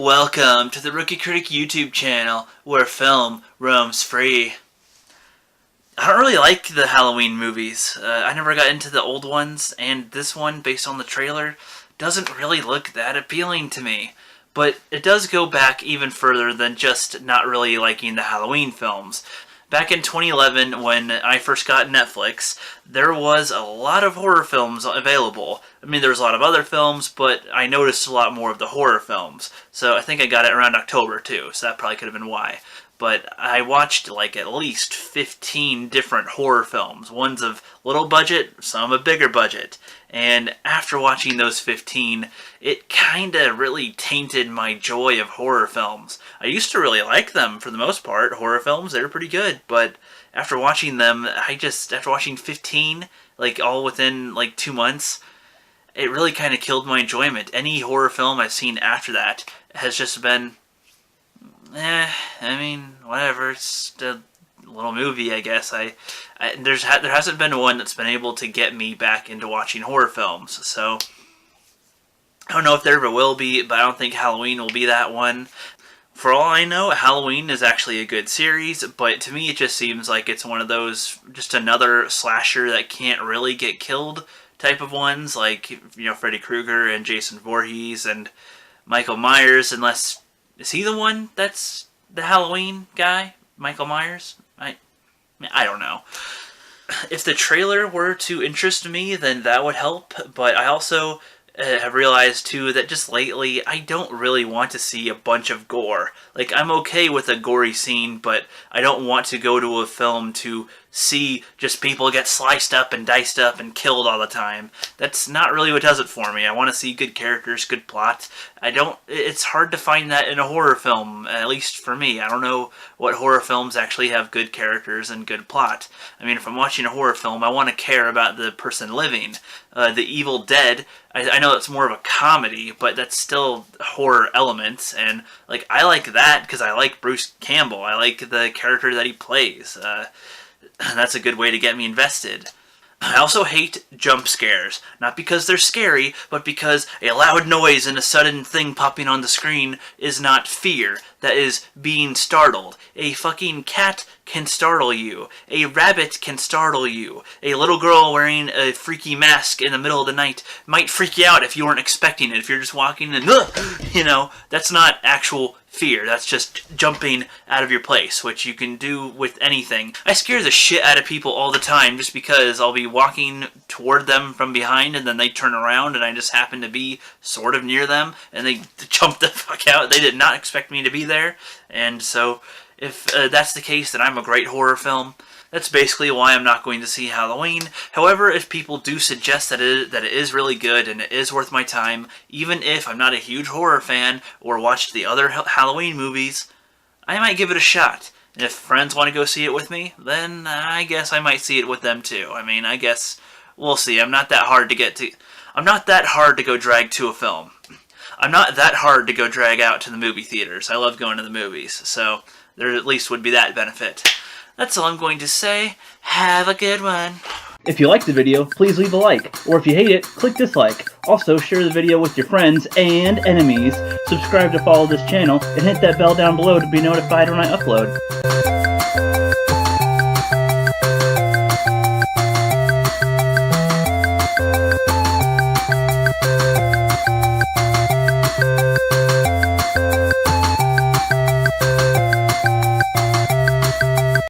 Welcome to the Rookie Critic YouTube channel, where film roams free. I don't really like the Halloween movies. I never got into the old ones, and this one, based on the trailer, doesn't really look that appealing to me. But it does go back even further than just not really liking the Halloween films. Back in 2011, when I first got Netflix, there was a lot of horror films available. I mean, there was a lot of other films, but I noticed a lot more of the horror films. So I think I got it around October, too, so that probably could have been why. But I watched like at least 15 different horror films. One's of little budget, some a bigger budget. And after watching those 15, it kinda really tainted my joy of horror films. I used to really like them for the most part, horror films, they were pretty good. But after watching them, after watching 15, like all within like 2 months, it really kind of killed my enjoyment. Any horror film I've seen after that has just been, I mean, whatever, it's a little movie, I guess. There hasn't been one that's been able to get me back into watching horror films, so I don't know if there ever will be, but I don't think Halloween will be that one. For all I know, Halloween is actually a good series, but to me it just seems like it's one of those, just another slasher that can't really get killed type of ones, like, you know, Freddy Krueger and Jason Voorhees and Michael Myers, unless, is he the one that's the Halloween guy? Michael Myers? I don't know. If the trailer were to interest me, then that would help, but I also have realized too that just lately I don't really want to see a bunch of gore. Like, I'm okay with a gory scene, but I don't want to go to a film to see just people get sliced up and diced up and killed all the time. That's not really what does it for me. I want to see good characters, good plot. It's hard to find that in a horror film, at least for me. I don't know what horror films actually have good characters and good plot. I mean, if I'm watching a horror film, I want to care about the person living. The Evil Dead, I know it's more of a comedy, but that's still horror elements, and like, I like that because I like Bruce Campbell. I like the character that he plays. That's a good way to get me invested. I also hate jump scares. Not because they're scary, but because a loud noise and a sudden thing popping on the screen is not fear. That is being startled. A fucking cat can startle you. A rabbit can startle you. A little girl wearing a freaky mask in the middle of the night might freak you out if you weren't expecting it. If you're just walking and, you know, that's not actual fear. That's just jumping out of your place, which you can do with anything. I scare the shit out of people all the time just because I'll be walking toward them from behind and then they turn around and I just happen to be sort of near them and they jump the fuck out. They did not expect me to be there. And so if that's the case, then I'm a great horror film. That's basically why I'm not going to see Halloween. However, if people do suggest that it is really good and it is worth my time, even if I'm not a huge horror fan or watched the other Halloween movies, I might give it a shot. And if friends want to go see it with me, then I guess I might see it with them too. I mean, I guess we'll see. I'm not that hard to go drag to a film. I'm not that hard to go drag out to the movie theaters. I love going to the movies, so there at least would be that benefit. That's all I'm going to say. Have a good one. If you liked the video, please leave a like, or if you hate it, click dislike. Also, share the video with your friends and enemies. Subscribe to follow this channel, and hit that bell down below to be notified when I upload.